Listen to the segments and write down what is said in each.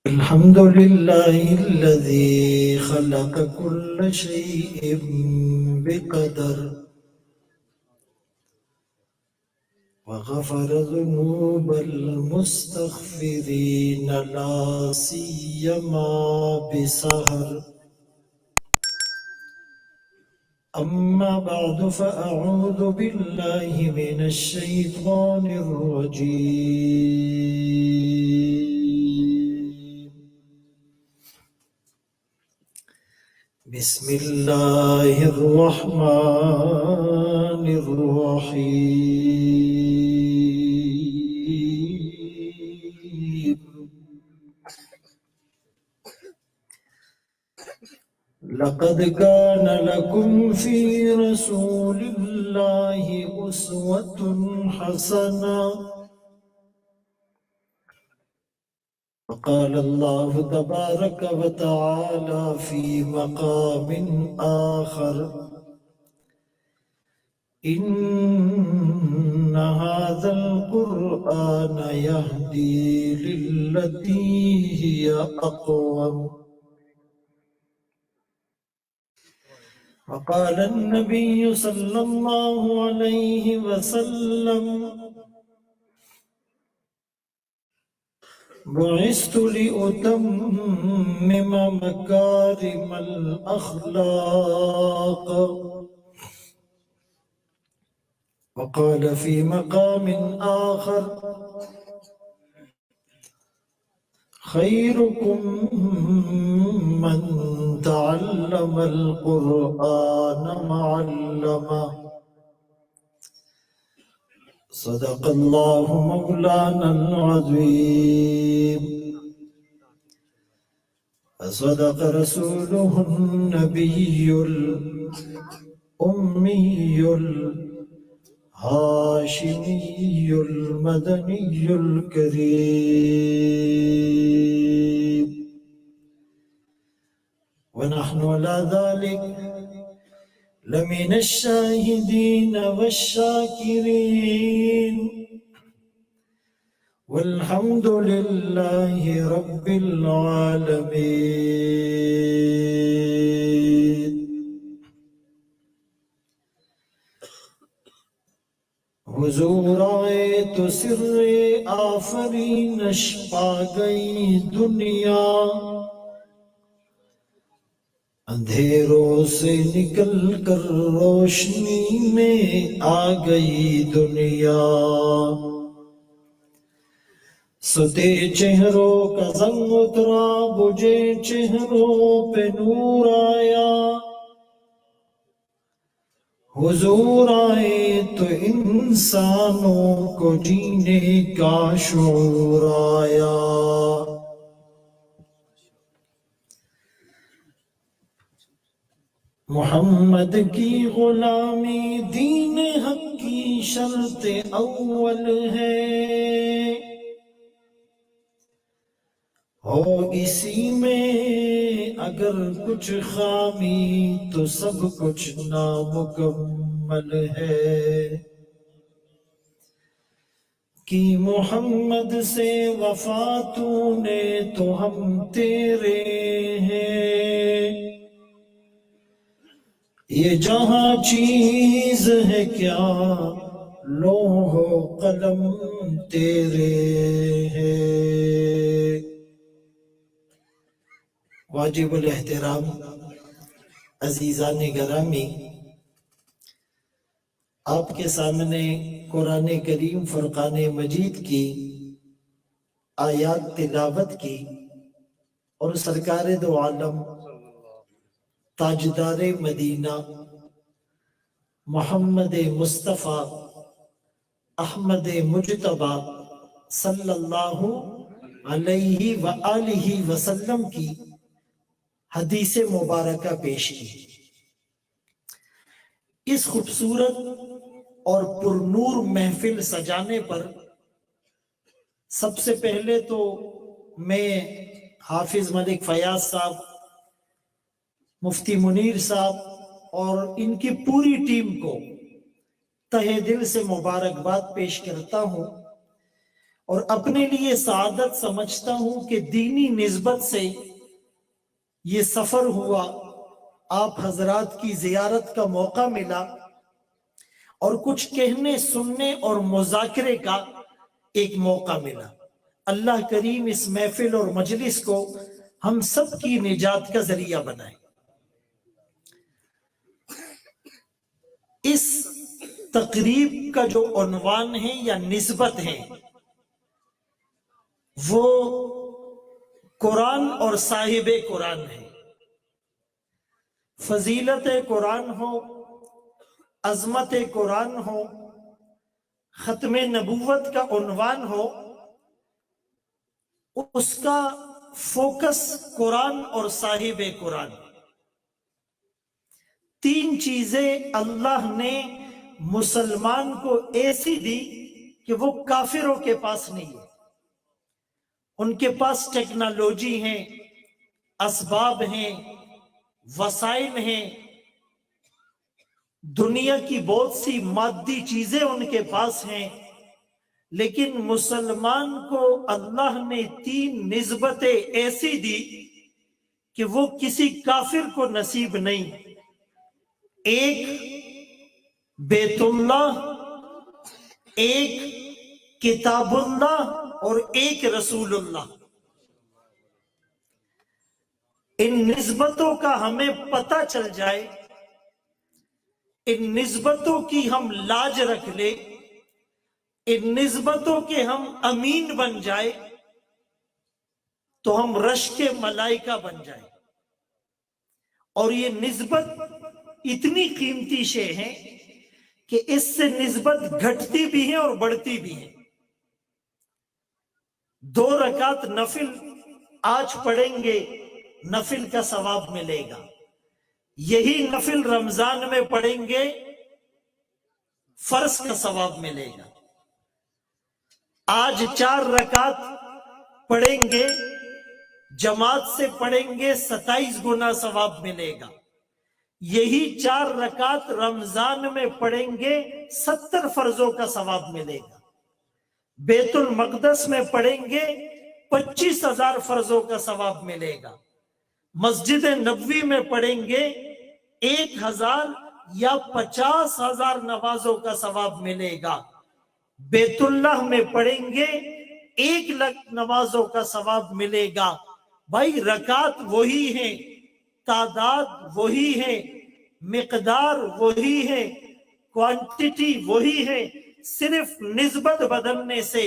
الحمد لله الذي خلق كل شيء بقدر وغفر ذنوب المستغفرين لا سيما بسهر. أما بعد فأعوذ بالله من الشيطان الرجيم. بسم الله الرحمن الرحيم. لقد كان لكم في رسول الله أسوة حسنة. وقال الله تبارك وتعالى في مقام آخر: إن هذا القرآن يهدي للتي هي أقوم. وقال النبي صلى الله عليه وسلم: بعثت لأتمم مكارم الأخلاق. وقال في مقام آخر: خيركم من تعلم القرآن وعلمه. صدق الله مولانا العظيم وصدق رسوله النبي الأمي الهاشمي المدني الكريم. ونحن على ذلك لمن الشاهدين والشاكرين، والحمد لله رب العالمين. حضور آئے تو سر آفرینش پا گئی دنیا، اندھیروں سے نکل کر روشنی میں آ گئی دنیا. ستے چہروں کا زنگ اترا، بجھے چہروں پہ نور آیا. حضور آئے تو انسانوں کو جینے کا شعور آیا. محمد کی غلامی دین حق کی شرط اول ہے، ہو اسی میں اگر کچھ خامی تو سب کچھ نامکمل ہے. کی محمد سے وفا تو نے تو ہم تیرے ہیں، یہ جہاں چیز ہے کیا لوح و قلم تیرے ہیں. واجب الاحترام عزیزان گرامی، آپ کے سامنے قرآن کریم فرقان مجید کی آیات تلاوت کی اور سرکار دو عالم تاجدار مدینہ محمد مصطفیٰ احمد مجتبیٰ صلی اللہ علیہ وآلہ وسلم کی حدیث مبارکہ پیش کی. اس خوبصورت اور پرنور محفل سجانے پر سب سے پہلے تو میں حافظ ملک فیاض صاحب، مفتی منیر صاحب اور ان کی پوری ٹیم کو तहे दिल से मुबारकबाद पेश करता हूँ और अपने लिए सआदत समझता हूँ कि दीनी निस्बत से ये सफर हुआ, आप हजरात की जियारत का मौका मिला और कुछ कहने सुनने और मुज़ाकरे का एक मौका मिला। अल्लाह करीम इस महफिल और मजलिस को हम सब की निजात का जरिया बनाए। इस तकरीब का जो उन्वान है या निस्बत है वो कुरान और साहिबे कुरान है। फजीलत कुरान हो, अजमत कुरान हो, खत्मे नबूवत का उन्वान हो, उसका फोकस कुरान और साहिबे कुरान। तीन चीजें अल्लाह ने मुसलमान को ऐसी दी कि वो काफिरों के पास नहीं है। उनके पास टेक्नोलॉजी है, असबाब हैं, वसाइल हैं, दुनिया की बहुत सी मादी चीजें उनके पास हैं, लेकिन मुसलमान को अल्लाह ने तीन निस्बतें ऐसी दी कि वो किसी काफिर को नसीब नहीं। एक बैतुल्लाह, एक किताबुल्लाह और एक रसूलुल्लाह। इन निस्बतों का हमें पता चल जाए, इन निस्बतों की हम लाज रख ले, इन निस्बतों के हम अमीन बन जाए, तो हम रश के मलाइका बन जाए। और ये निस्बत इतनी कीमती शे है कि इससे निस्बत घटती भी है और बढ़ती भी है। 2 रकात नफिल आज पढ़ेंगे, नफिल का सवाब मिलेगा। यही नफिल रमजान में पढ़ेंगे, फर्ज का सवाब मिलेगा। आज 4 रकात पढ़ेंगे, जमात से पढ़ेंगे, 27 गुना सवाब मिलेगा। यही 4 रकात रमजान में पढ़ेंगे, 70 फर्जों का सवाब मिलेगा। बैतुल मक़दस में पढ़ेंगे, 25,000 फर्जों का सवाब मिलेगा। मस्जिद नबवी में पढ़ेंगे, 1,000 या 50,000 नमाजों का सवाब मिलेगा। बैतुल्लाह में पढ़ेंगे, 1 लाख नमाजों का सवाब मिलेगा। भाई रकात वही है, तादाद वही है, मिकदार वही है, क्वांटिटी वही है, सिर्फ निस्बत बदलने से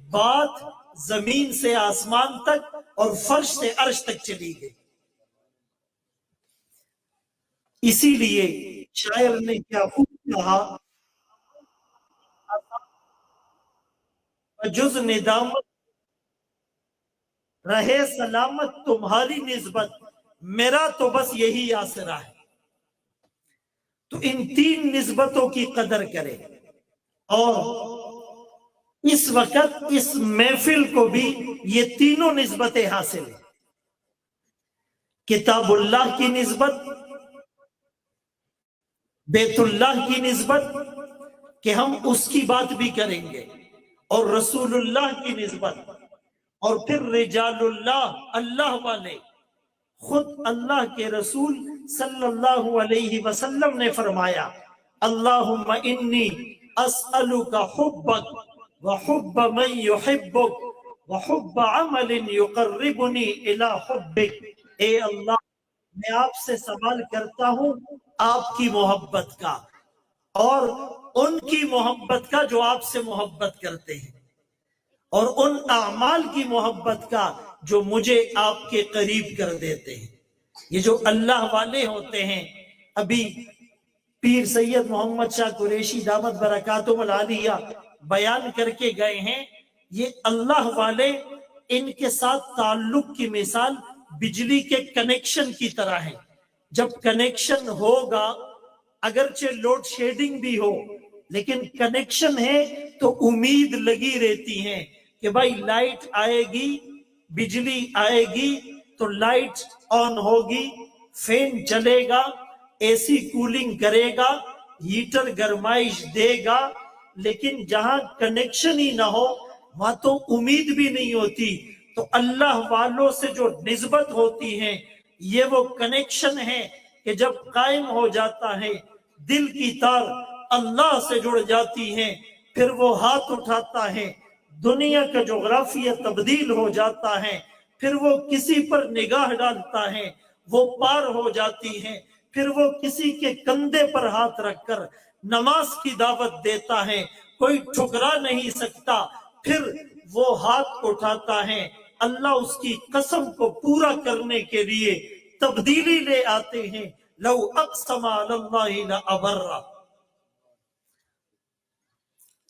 बात जमीन से आसमान तक और फर्श से अर्श तक चली गई। इसीलिए शायर ने क्या खूब कहा, जुज निदामत रहे सलामत तुम्हारी निस्बत, मेरा तो बस यही आसरा है। तो इन 3 निस्बतों की कदर करें और इस वक्त इस महफिल को भी ये तीनों निस्बतें हासिल है। किताबुल्लाह की निस्बत, बैतुल्लाह की निस्बत कि हम उसकी बात भी करेंगे, और रसूलुल्लाह की निस्बत, और फिर रिजालुल्लाह, अल्लाह वाले। खुद अल्लाह के रसूल सल्लल्लाहु अलैहि वसल्लम ने फरमाया, अल्लाहुम्मा इन्नी अस्अलुका हुब्बक व हुब्ब मन युहिब्बुक व हुब्ब अमलिन युकर्रिबुनी इला हुब्बिक। ए अल्लाह, मैं आपसे सवाल करता हूं आपकी मोहब्बत का और उनकी मोहब्बत का जो आपसे मोहब्बत करते हैं, और उन अमाल की मोहब्बत का जो मुझे आपके करीब कर देते हैं। ये जो अल्लाह वाले होते हैं, अभी पीर सैयद मोहम्मद शाह कुरैशी दामत बरकातुहुल आलिया बयान करके गए हैं, ये अल्लाह वाले, इनके साथ ताल्लुक की मिसाल बिजली के कनेक्शन की तरह है। जब कनेक्शन होगा, अगरचे लोड शेडिंग भी हो, लेकिन कनेक्शन है तो उम्मीद लगी रहती है कि भाई लाइट आएगी, बिजली आएगी तो लाइट ऑन होगी, फैन चलेगा, एसी कूलिंग करेगा, हीटर गरमाइश देगा, लेकिन जहां कनेक्शन ही ना हो वहां तो उम्मीद भी नहीं होती। तो अल्लाह वालों से जो निस्बत होती है, ये वो कनेक्शन है कि जब कायम हो जाता है, दिल की तार अल्लाह से जुड़ जाती है, फिर वो हाथ उठाता है, दुनिया का जोग्राफिया तब्दील हो जाता है, फिर वो किसी पर निगाह डालता है, वो पार हो जाती है, फिर वो किसी के कंधे पर हाथ रखकर नमाज की दावत देता है, कोई ठुकरा नहीं सकता, फिर वो हाथ उठाता है, अल्लाह उसकी कसम को पूरा करने के लिए तब्दीली ले आते हैं। लौ अक़समा अलल्लाहि लअबर्रा।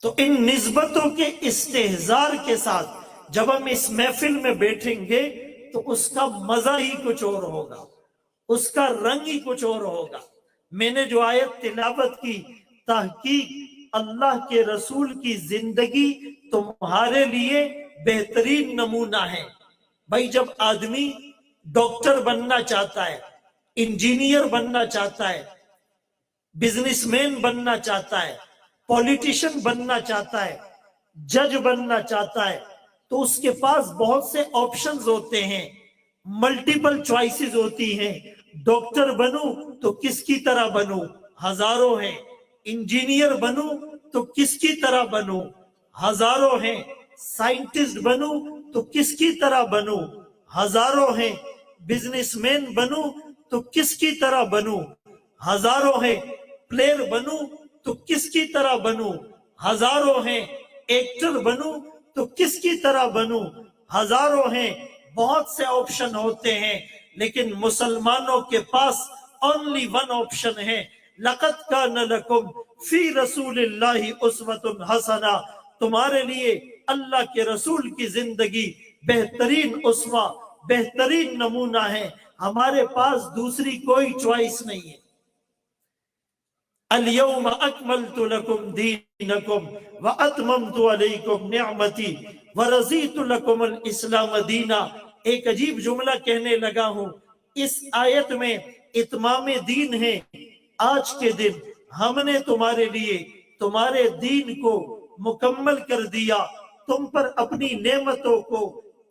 तो इन निस्बतों के इस्तेहजार के साथ जब हम इस महफिल में बैठेंगे तो उसका मजा ही कुछ और होगा, उसका रंग ही कुछ और होगा। मैंने जो आयत तिलावत की, तहकीक अल्लाह के रसूल की जिंदगी तुम्हारे लिए बेहतरीन नमूना है। भाई, जब आदमी डॉक्टर बनना चाहता है, इंजीनियर बनना चाहता है, बिजनेसमैन बनना चाहता है, पॉलिटिशियन बनना चाहता है, जज बनना चाहता है, तो उसके पास बहुत से ऑप्शंस होते हैं, मल्टीपल चॉइसेस होती हैं। डॉक्टर बनूं तो किसकी तरह बनूं, हजारों हैं। इंजीनियर बनूं तो किसकी तरह बनूं, हजारों हैं। साइंटिस्ट बनूं तो किसकी तरह बनूं, हजारों हैं। बिजनेसमैन बनूं तो किसकी तरह बनूं, हजारों हैं। प्लेयर बनूं तो किसकी तरह बनूं, हजारों हैं। एक्टर बनूं तो किसकी तरह बनूं, हजारों हैं। बहुत से ऑप्शन होते हैं, लेकिन मुसलमानों के पास ओनली वन ऑप्शन है। लक़द कान लकुम फी रसूलिल्लाहि उस्वतुन हसना। तुम्हारे लिए अल्लाह के रसूल की जिंदगी बेहतरीन उस्वा, बेहतरीन नमूना है। हमारे पास दूसरी कोई चॉइस नहीं है। अल-यौम अकमलतु लकुम दीनकुम व अतममतु अलैकुम निअमती व रज़ीतु लकुमुल इस्लाम दीना। एक अजीब जुमला कहने लगा हूं। इस आयत में इत्माम दीन है। आज के दिन हमने तुम्हारे लिए तुम्हारे दीन को मुकम्मल कर दिया, तुम पर अपनी नेमतों को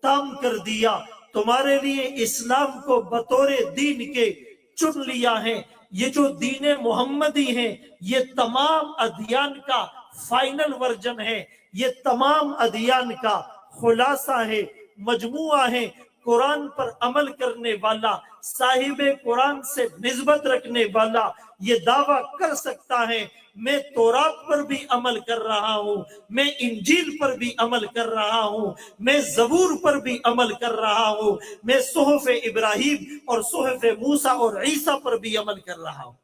ताम कर दिया, तुम्हारे लिए इस्लाम को बतौरे दीन के चुन लिया है। ये जो दीन मोहम्मदी है, ये तमाम अदियान का फाइनल वर्जन है, ये तमाम अदियान का खुलासा है, मजमुआ है। कुरान पर अमल करने वाला, साहिबे कुरान से निस्बत रखने वाला ये दावा कर सकता है, मैं तौरात पर भी अमल कर रहा हूं, मैं इंजील पर भी अमल कर रहा हूं, मैं ज़बूर पर भी अमल कर रहा हूं, मैं सुहफ़े इब्राहिम और सुहफ़े मूसा और ईसा पर भी अमल कर रहा हूं।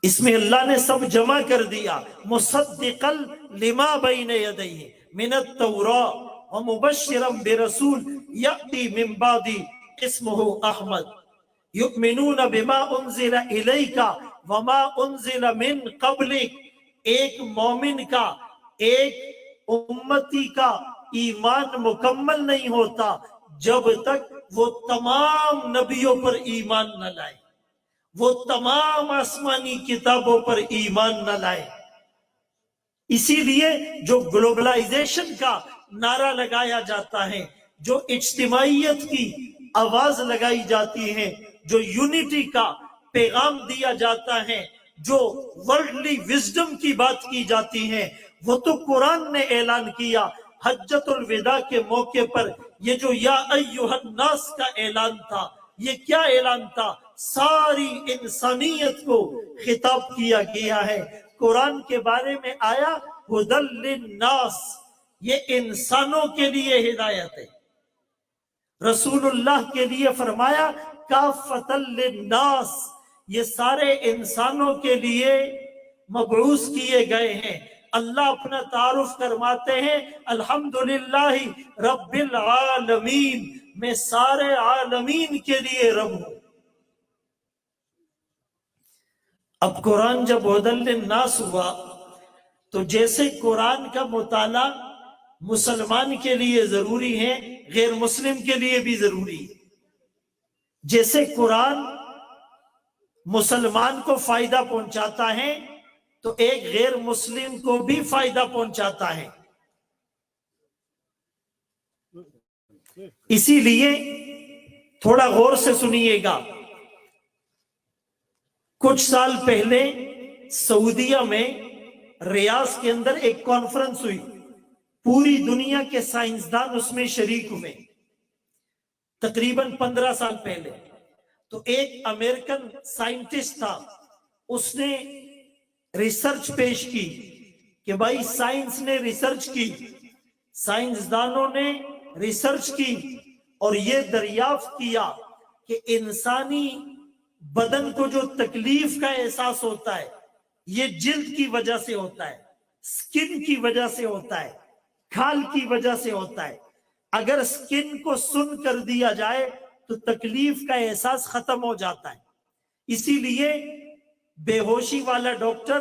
इसमें अल्लाह ने सब जमा कर दिया। मुसद्दिक़ल लिमा बैन यदैहि मिनत तौरा व मुबश्शिरन बिरसूल यअती मिन बादी इस्मुहु अहमद युमिनून बिमा उन्ज़िला इलैका व मा उन्ज़िला मिन क़ब्लिक। एक मोमिन का, एक उम्मती का ईमान मुकम्मल नहीं होता जब तक वो तमाम नबियों पर ईमान न लाए, वो तमाम आसमानी किताबों पर ईमान न लाए। इसीलिए जो ग्लोबलाइजेशन का नारा लगाया जाता है, जो इज्तिमाइयत की आवाज लगाई जाती है, जो यूनिटी का पैगाम दिया जाता है, जो वर्ल्डली विजडम की बात की जाती है, वो तो कुरान ने ऐलान किया। हज्जतुल विदा के मौके पर ये जो या अय्युहन नास का ऐलान था, ये क्या ऐलान था? सारी इंसानियत को खिताब किया गया है। कुरान के बारे में आया हुदल लिन्नास, ये इंसानों के लिए हिदायत है। रसूलुल्लाह के लिए फरमाया काफतल लिन्नास, ये सारे इंसानों के लिए मबऊस किए गए हैं। अल्लाह अपना तारुफ करवाते हैं, अल्हम्दुलिल्लाहि रब्बिल आलमीन, मैं सारे आलमीन के लिए रब हूं। अब कुरान जब हुदल लिन्नास हुआ, तो जैसे कुरान का मुताला मुसलमान के लिए जरूरी है, गैर मुस्लिम के लिए भी जरूरी है। जैसे कुरान मुसलमान को फायदा पहुंचाता है तो एक गैर मुस्लिम को भी फायदा पहुंचाता है। इसीलिए थोड़ा गौर से सुनिएगा। कुछ साल पहले सऊदीया में रियाज के अंदर एक कॉन्फ्रेंस हुई, पूरी दुनिया के साइंसदान उसमें शरीक हुए, तकरीबन 15 साल पहले। तो एक अमेरिकन साइंटिस्ट था, उसने रिसर्च पेश की कि भाई साइंस ने रिसर्च की, साइंसदानों ने रिसर्च की और ये दरियाफ्त किया कि इंसानी बदन को जो तकलीफ का एहसास होता है ये जिल्द की वजह से होता है, स्किन की वजह से होता है, खाल की वजह से होता है। अगर स्किन को सुन कर दिया जाए तो तकलीफ का एहसास खत्म हो जाता है। इसीलिए बेहोशी वाला डॉक्टर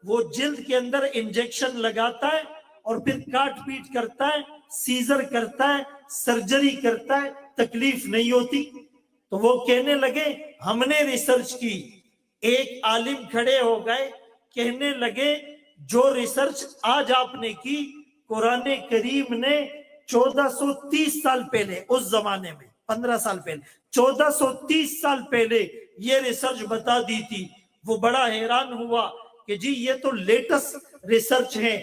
वो जिल्द के अंदर इंजेक्शन लगाता है और फिर काट पीट करता है, सीजर करता है, सर्जरी करता है, तकलीफ नहीं होती। तो वो कहने लगे हमने रिसर्च की। एक आलिम खड़े हो गए, कहने लगे जो रिसर्च आज आपने की, कुरान करीम ने 1430 साल पहले, उस जमाने में 15 साल पहले, 1430 साल पहले ये रिसर्च बता दी थी। वो बड़ा हैरान हुआ कि जी ये तो लेटेस्ट रिसर्च है,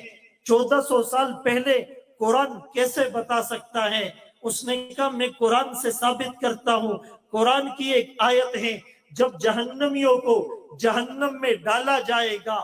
1400 साल पहले कुरान कैसे बता सकता है। उसने कहा मैं कुरान से साबित करता हूं। कुरान की एक आयत है, जब जहन्नमियों को जहन्नम में डाला जाएगा,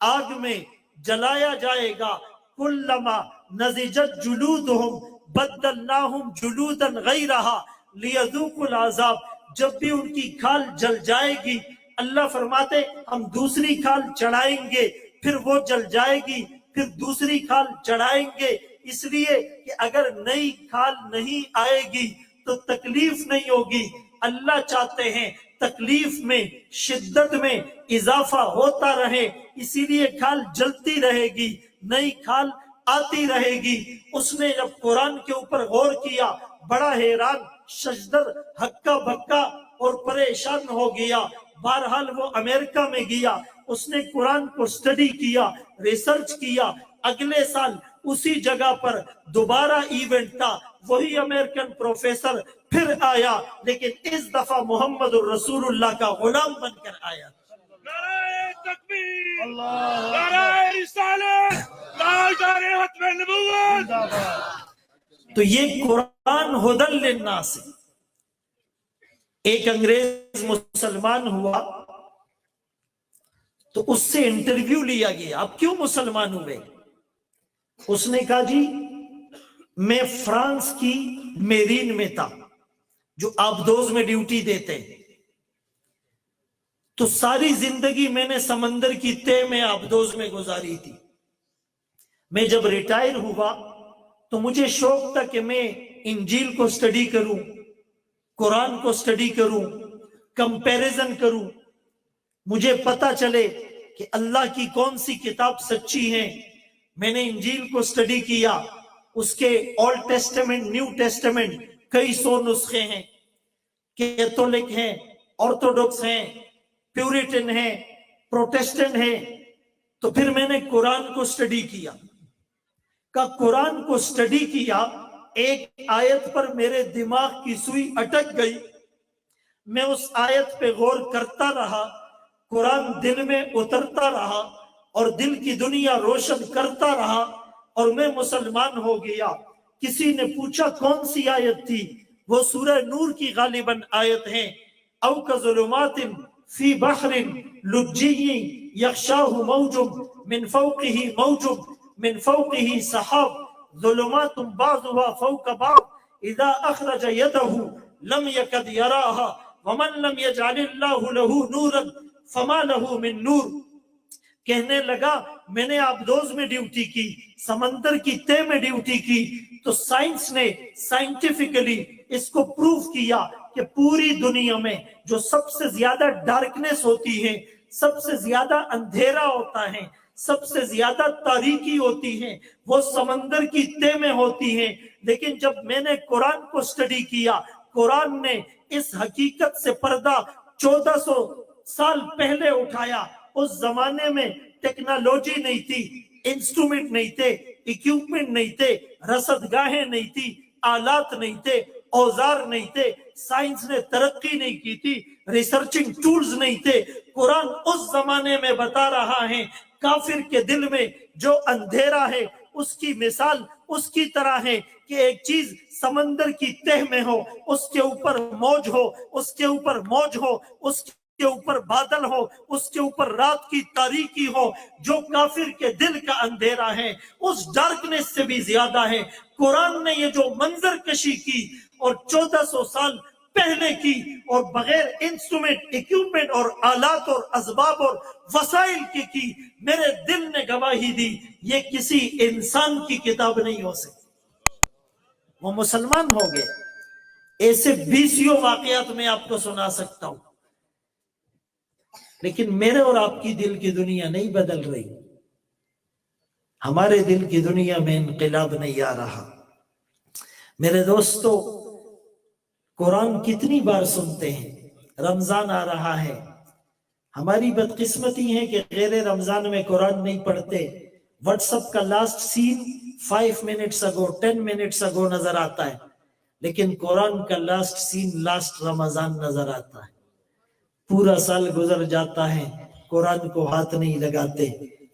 आग में जलाया जाएगा, कुल्लमा नज़िजत जुलूदुहुम बद्दलनाहुम जुलूदन गैरहा लियज़ूकुल अज़ाब, जब भी उनकी खाल जल जाएगी, अल्लाह फरमाते हम दूसरी खाल चढ़ाएंगे, फिर वो जल जाएगी, फिर दूसरी खाल चढ़ाएंगे, इसलिए कि अगर नई खाल नहीं आएगी तो तकलीफ नहीं होगी। अल्लाह चाहते हैं तकलीफ में, शिद्दत में इजाफा होता रहे, इसीलिए खाल जलती रहेगी, नई खाल आती रहेगी। उसने जब कुरान के ऊपर गौर किया, बड़ा हैरान, शजदर, हक्का बक्का और परेशान हो गया। बहरहाल वो अमेरिका में गया, उसने कुरान को स्टडी किया, रिसर्च किया। अगले साल उसी जगह पर दोबारा इवेंट था, वही अमेरिकन प्रोफेसर फिर आया, लेकिन इस दफा मोहम्मद रसूलुल्लाह का गुलाम बनकर आया। नारे तकबीर, नारे रिसालत, नारे खत्म नबूवत। तो ये कुरान हुदल लिन्नास है। एक अंग्रेज मुसलमान हुआ तो उससे इंटरव्यू लिया गया, आप क्यों मुसलमान हुए? उसने कहा जी मैं फ्रांस की मेरीन में था, जो आबदोज में ड्यूटी देते, तो सारी जिंदगी मैंने समंदर की तह में आबदोज में गुजारी थी। मैं जब रिटायर हुआ तो मुझे शौक था कि मैं इंजील को स्टडी करूं, कुरान को स्टडी करूं, कंपैरिजन करूं, मुझे पता चले कि अल्लाह की कौन सी किताब सच्ची है। मैंने इंजील को स्टडी किया, उसके ओल्ड टेस्टामेंट, न्यू टेस्टामेंट कई 100 नुस्खे हैं, कैथोलिक हैं, ऑर्थोडॉक्स हैं, प्यूरिटन हैं, प्रोटेस्टेंट हैं। तो फिर मैंने कुरान को स्टडी किया। कुरान को स्टडी किया, एक आयत पर मेरे दिमाग की सुई अटक गई। मैं उस आयत पे गौर करता रहा, कुरान दिल में उतरता रहा और दिल की दुनिया रोशन करता रहा और मैं मुसलमान हो गया। किसी ने पूछा कौन सी आयत थी? वो सूरह नूर की गालिबन आयत है, औ कज़ुलुमातिन फी बहरिन लुज्जिय्यिन यग़शाहु मौजुम मिन फौक़िही मौजुम मिन फौक़िही सहाब ज़ुलुमातुन बाज़ुहा फ़ौक़ बाज़ इज़ा अख़रज यदहु लम यकद यराहा वमन लम यजअलिल्लाहु लहू नूरन फमा लहू मिन नूर। कहने लगा मैंने आबदोज में ड्यूटी की, समंदर की तह में ड्यूटी की, तो साइंस ने साइंटिफिकली इसको प्रूव किया कि पूरी दुनिया में जो सबसे ज्यादा डार्कनेस होती है, सबसे ज्यादा अंधेरा होता है, सबसे ज्यादा तारीकी होती है, वो समंदर की तह में होती है। लेकिन जब मैंने कुरान को स्टडी किया, कुरान ने इस हकीकत से पर्दा 1400 साल पहले उठाया। उस जमाने में टेक्नोलॉजी नहीं थी, इंस्ट्रूमेंट नहीं थे, इक्विपमेंट नहीं थे, रसदगाहें नहीं थी, आलात नहीं थे, औजार नहीं थे, साइंस ने तरक्की नहीं की थी, रिसर्चिंग टूल्स नहीं थे। कुरान उस जमाने में बता रहा है काफिर के दिल में जो अंधेरा है उसकी मिसाल उसकी तरह है कि एक चीज समंदर की तह में हो, उसके ऊपर मौज हो, उसके ऊपर मौज हो, उसके ऊपर बादल हो, उसके ऊपर रात की तारीकी हो। जो काफिर के दिल का अंधेरा है उस डार्कनेस से भी ज्यादा है। कुरान ने ये जो मंजर कशी की और 1400 साल पहले की और बगैर इंस्ट्रूमेंट इक्विपमेंट और आलात और असबाब और वसाइल की मेरे दिल ने गवाही दी ये किसी इंसान की किताब नहीं हो सकती। वो मुसलमान हो गए। ऐसे 20 वाकयात मैं आपको सुना सकता हूं, लेकिन मेरे और आपकी दिल की दुनिया नहीं बदल रही। हमारे दिल की दुनिया में इनकलाब नहीं आ रहा। मेरे दोस्तों, कुरान कितनी बार सुनते हैं? रमजान आ रहा है, हमारी बदकिस्मती है कि गैर रमजान में कुरान नहीं पढ़ते। व्हाट्सएप का last seen 5 minutes ago 10 minutes ago नजर आता है, लेकिन कुरान का लास्ट सीन लास्ट रमजान नजर आता है। पूरा साल गुजर जाता है, कुरान को हाथ नहीं लगाते।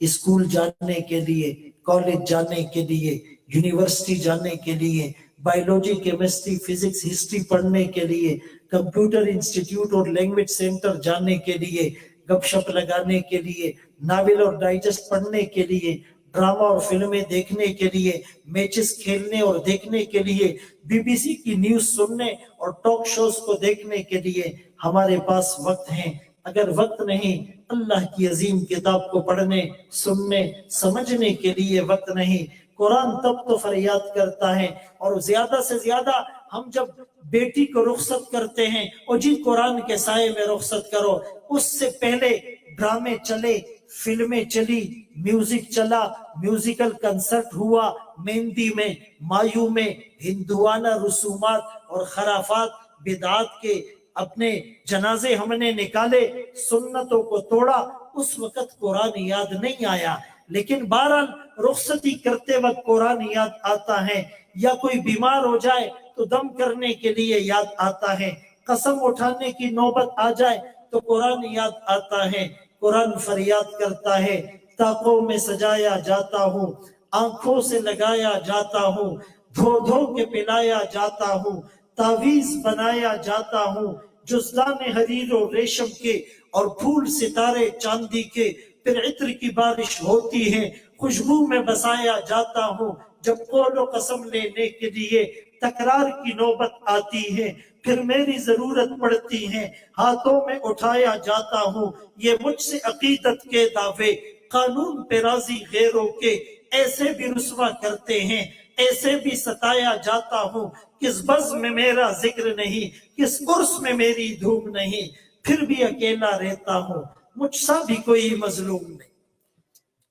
स्कूल जाने के लिए, कॉलेज जाने के लिए, यूनिवर्सिटी जाने के लिए, बायोलॉजी, केमिस्ट्री, फिजिक्स, हिस्ट्री पढ़ने के लिए, कंप्यूटर इंस्टीट्यूट और लैंग्वेज सेंटर जाने के लिए, गपशप लगाने के लिए, नावल और डाइजेस्ट पढ़ने के लिए, ड्रामा और फिल्में देखने के लिए, मैचेस खेलने और देखने के लिए, बीबीसी की न्यूज सुनने और टॉक शोज को देखने के लिए हमारे पास वक्त है। अगर वक्त नहीं, अल्लाह की अजीम किताब को पढ़ने, सुनने, समझने के लिए वक्त नहीं, कुरान तब तो फरियाद करता है। और ज्यादा से ज्यादा हम जब बेटी को रुखसत करते हैं और जी कुरान के साए में रुखसत करो, उससे पहले ड्रामे चले, फिल्में चली, म्यूजिक चला, म्यूजिकल कंसर्ट हुआ, मेहंदी में, मायू में, हिंदुआना रसूमात और खराफात बिदात के अपने जनाजे हमने निकाले, सुन्नतों को तोड़ा। उस वक्त कुरान याद नहीं आया, लेकिन बहरहाल रुखसती करते वक्त कुरान याद आता है। या कोई बीमार हो जाए तो दम करने के लिए याद आता है, कसम उठाने की नौबत आ जाए तो कुरान याद आता है। कुरान फरियाद करता है, ताकों में सजाया जाता हूँ, आंखों से लगाया जाता हूँ, धो धो के पिलाया जाता हूँ, तावीज बनाया जाता हूँ, जुज़दाने हरीर और रेशम के और फूल सितारे चांदी के, फिर इत्र की बारिश होती है, खुशबू में बसाया जाता हूँ। जब कौलो कसम लेने के लिए तकरार की नौबत आती है, फिर मेरी जरूरत पड़ती है, हाथों में उठाया जाता हूँ। ये मुझसे अकीदत के दावे कानून पे राजी गैरों के, ऐसे भी रुस्वा करते हैं, ऐसे भी सताया जाता हूँ। किस बज़ में मेरा जिक्र नहीं, किस उर्स में मेरी धूम नहीं, फिर भी अकेला रहता हूँ, मुझसा भी कोई मजलूम नहीं।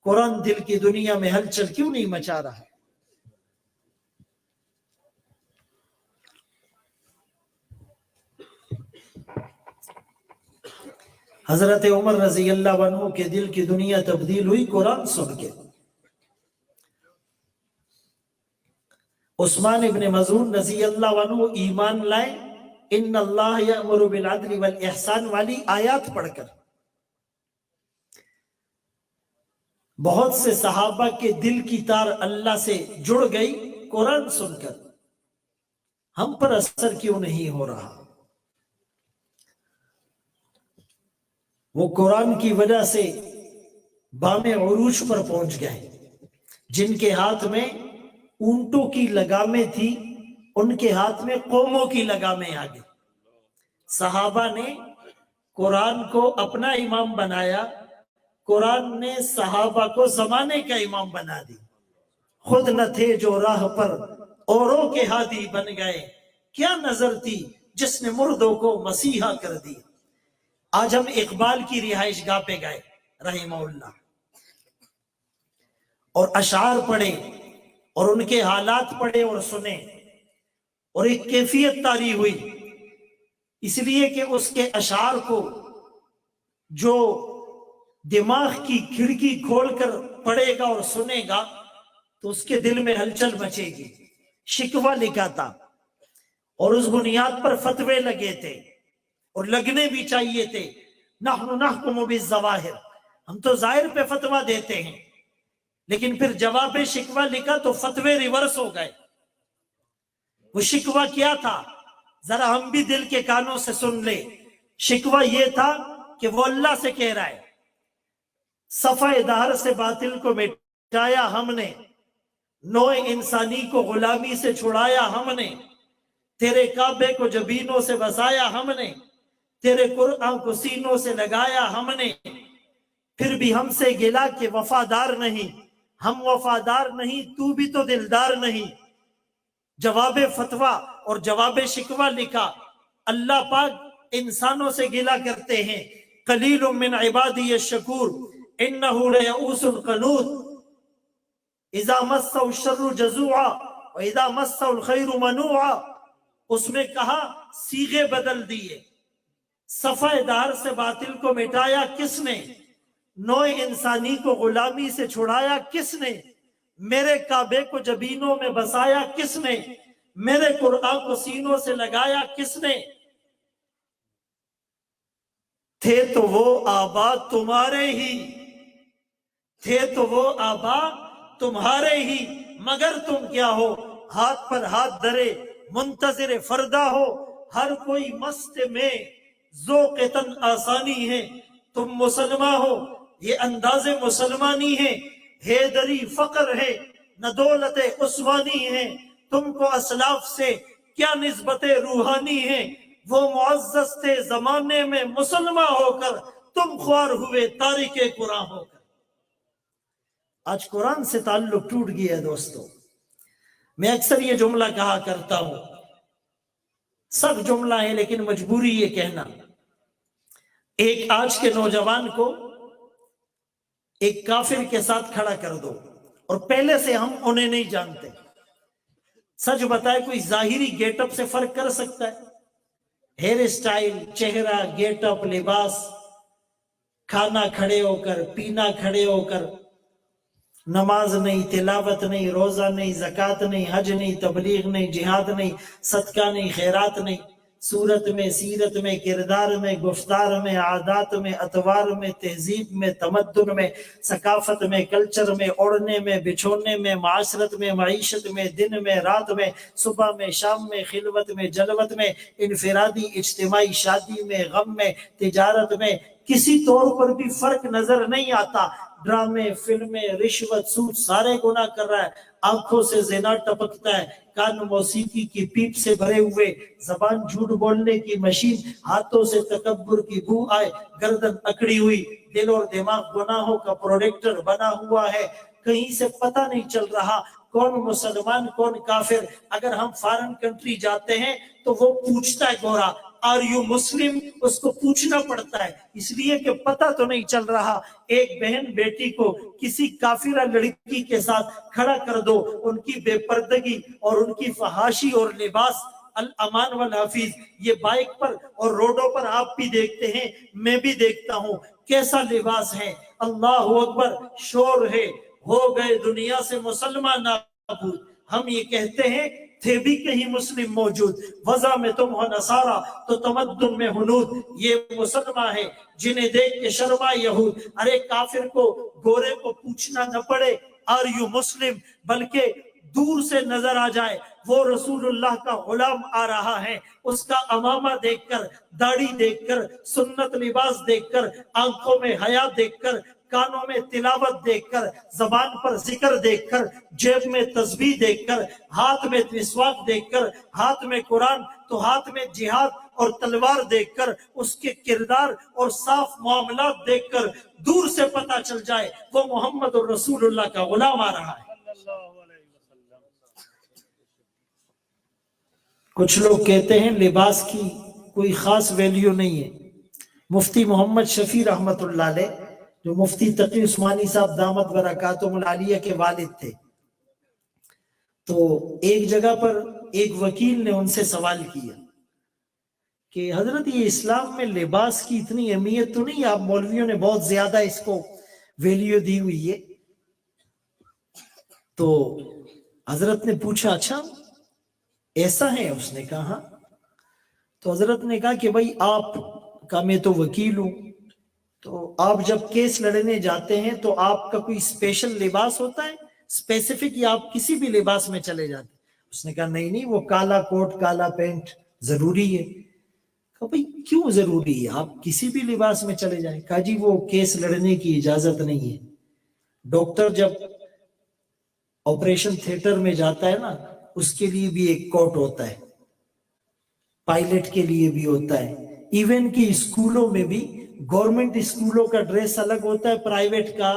कुरान दिल की दुनिया में हलचल क्यों नहीं मचा रहा है? हजरत उमर रजी अल्लाह अन्हु के दिल की दुनिया तब्दील हुई कुरान सुन के। उस्मान इब्न मज़ून रजी अल्लाह अन्हु ईमान लाए इन्नल्लाह यअमुरु बिल अदल वल इहसान वाली आयत पढ़कर। बहुत से सहाबा के दिल की तार अल्लाह से जुड़ गई कुरान सुनकर। हम पर असर क्यों नहीं हो रहा? वो कुरान की वजह से बामे उरूज पर पहुंच गए। जिनके हाथ में ऊंटों की लगामें थी, उनके हाथ में कौमों की लगामें आ गई। सहाबा ने कुरान को अपना इमाम बनाया, कुरान ने सहाबा को जमाने का इमाम बना दी। खुद न थे जो राह पर औरों के हादी बन गए, क्या नजर थी जिसने मुर्दों को मसीहा कर दिया। आज हम इकबाल की रिहाइश गाह पे गए रहीमहुल्लाह और अशार पढ़े और उनके हालात पढ़े और सुने और एक कैफियत तारी हुई اس لیے کہ اس کے اشعار کو جو دماغ کی کھڑکی کھول کر پڑھے گا اور سنے گا تو اس کے دل میں ہلچل مچے گی۔ شکوہ لکھا تھا اور اس بنیاد پر فتوے لگے تھے اور لگنے بھی چاہیے تھے۔ نحن نحکم بالظواہر، ہم تو ظاہر پہ فتویٰ دیتے ہیں، لیکن پھر جواب شکوہ لکھا تو فتوے ریورس ہو گئے۔ وہ شکوہ کیا تھا ذرا ہم بھی دل کے کانوں سے سن لے۔ شکوہ یہ تھا کہ وہ اللہ سے کہہ رہا ہے صفحہ دہر سے باطل کو مٹایا ہم نے، نوع انسانی کو غلامی سے چھڑایا ہم نے، تیرے کعبے کو جبینوں سے بسایا ہم نے، تیرے قرآن کو سینوں سے لگایا ہم نے، پھر بھی ہم سے گلا کہ وفادار نہیں، ہم وفادار نہیں، تو بھی تو دلدار نہیں۔ جواب فتویٰ اور جواب شکوہ لکھا۔ اللہ پاک انسانوں سے گلا کرتے ہیں، قلیل من عبادی الشکور انہ لیئوس قنوط، اذا مسہ الشر جزوعا واذا مسہ الخیر منوعا۔ اس میں کہا صیغے بدل دیے۔ صفحہ دار سے باطل کو مٹایا کس نے؟ نوع انسانی کو غلامی سے چھڑایا کس نے؟ میرے کعبے کو جبینوں میں بسایا کس نے؟ میرے قرآن کو سینوں سے لگایا کس نے؟ تھے تو وہ آبا تمہارے ہی، تھے تو وہ آبا تمہارے ہی، مگر تم کیا ہو ہاتھ پر ہاتھ دھرے منتظر فردا ہو۔ ہر کوئی مست میں ذوق تن آسانی ہے، تم مسلمان ہو یہ انداز مسلمانی ہے۔ حیدری فقر ہے نہ دولت عثمانی ہے، تم کو اسلاف سے کیا نسبت روحانی ہے۔ وہ معزز تھے زمانے میں مسلمان ہو کر، تم خوار ہوئے تارک قرآن ہو کر۔ آج قرآن سے تعلق ٹوٹ گیا ہے دوستو۔ میں اکثر یہ جملہ کہا کرتا ہوں، سخت جملہ ہے لیکن مجبوری یہ کہنا۔ ایک آج کے نوجوان کو ایک کافر کے ساتھ کھڑا کر دو اور پہلے سے ہم انہیں نہیں جانتے، سچ بتائے کوئی ظاہری گیٹ اپ سے فرق کر سکتا ہے؟ ہیئر اسٹائل، چہرہ، گیٹ اپ، لباس، کھانا کھڑے ہو کر، پینا کھڑے ہو کر، نماز نہیں، تلاوت نہیں، روزہ نہیں، زکوٰۃ نہیں، حج نہیں، تبلیغ نہیں، جہاد نہیں، صدقہ نہیں، خیرات نہیں، صورت میں، سیرت میں، کردار میں، گفتار میں، عادات میں، اطوار میں، تہذیب میں، تمدن میں، ثقافت میں، کلچر میں، اوڑھنے میں، بچھونے میں، معاشرت میں، معیشت میں، دن میں، رات میں، صبح میں، شام میں، خلوت میں، جلوت میں، انفرادی، اجتماعی، شادی میں، غم میں، تجارت میں، کسی طور پر بھی فرق نظر نہیں آتا۔ ڈرامے، فلمیں، رشوت، سود سارے گناہ کر رہا ہے، آنکھوں سے زنا ٹپکتا ہے، کان موسیقی کی پیپ سے بھرے ہوئے، زبان جھوٹ بولنے کی مشین، ہاتھوں سے تکبر کی بو آئے، گردن اکڑی ہوئی، دل اور دماغ گناہوں کا پروڈکٹر بنا ہوا ہے۔ کہیں سے پتہ نہیں چل رہا کون مسلمان کون کافر۔ اگر ہم فارن کنٹری جاتے ہیں تو وہ پوچھتا ہے گورا آر یو مسلم، اس کو پوچھنا پڑتا ہے، اس لیے کہ پتہ تو نہیں چل رہا۔ ایک بہن بیٹی کو کسی کافرہ لڑکی کے ساتھ کھڑا کر دو، ان کی بے پردگی اور ان کی فحاشی اور لباس، الامان والحفیظ، یہ بائک پر اور روڈوں پر آپ بھی دیکھتے ہیں، میں بھی دیکھتا ہوں، کیسا لباس ہے، اللہ اکبر، شور ہے، ہو گئے دنیا سے مسلمان نابود۔ ہم یہ کہتے ہیں تھے بھی کہیں مسلم موجود، وضع میں تم ہو نصارہ تو تمدن میں ہنود۔ یہ مسلمان ہے جنہیں دیکھ کے شرما یہود۔ ارے کافر کو، گورے کو پوچھنا نہ پڑے آر یو مسلم، بلکہ دور سے نظر آ جائے وہ رسول اللہ کا غلام آ رہا ہے، اس کا امامہ دیکھ کر، داڑھی دیکھ کر، سنت لباس دیکھ کر، آنکھوں میں حیا دیکھ کر، کانوں میں تلاوت دیکھ کر، زبان پر ذکر دیکھ کر، جیب میں تسبیح دیکھ کر، ہاتھ میں مسواک دیکھ کر، ہاتھ میں قرآن تو ہاتھ میں جہاد اور تلوار دیکھ کر، اس کے کردار اور صاف معاملات دیکھ کر دور سے پتہ چل جائے وہ محمد الرسول اللہ کا غلام آ رہا ہے۔ کچھ لوگ کہتے ہیں لباس کی کوئی خاص ویلیو نہیں ہے۔ مفتی محمد شفیع رحمت اللہ علیہ جو مفتی تقی عثمانی صاحب دامت برکاتہم العالیہ کے والد تھے، تو ایک جگہ پر ایک وکیل نے ان سے سوال کیا کہ حضرت یہ اسلام میں لباس کی اتنی اہمیت تو نہیں، آپ مولویوں نے بہت زیادہ اس کو ویلیو دی ہوئی ہے. تو حضرت نے پوچھا اچھا ایسا ہے؟ اس نے کہا ہاں. تو حضرت نے کہا کہ بھائی آپ کا میں تو وکیل ہوں، تو آپ جب کیس لڑنے جاتے ہیں تو آپ کا کوئی اسپیشل لباس ہوتا ہے اسپیسیفک، یا آپ کسی بھی لباس میں چلے جاتے ہیں؟ اس نے کہا نہیں وہ کالا کوٹ کالا پینٹ ضروری ہے. کہا بھائی کیوں ضروری ہے؟ آپ کسی بھی لباس میں چلے جائیں. کہا جی وہ کیس لڑنے کی اجازت نہیں ہے. ڈاکٹر جب آپریشن تھیٹر میں جاتا ہے نا، اس کے لیے بھی ایک کوٹ ہوتا ہے، پائلٹ کے لیے بھی ہوتا ہے. ایون کہ اسکولوں میں بھی گورنمنٹ اسکولوں کا ڈریس الگ ہوتا ہے، پرائیویٹ کا.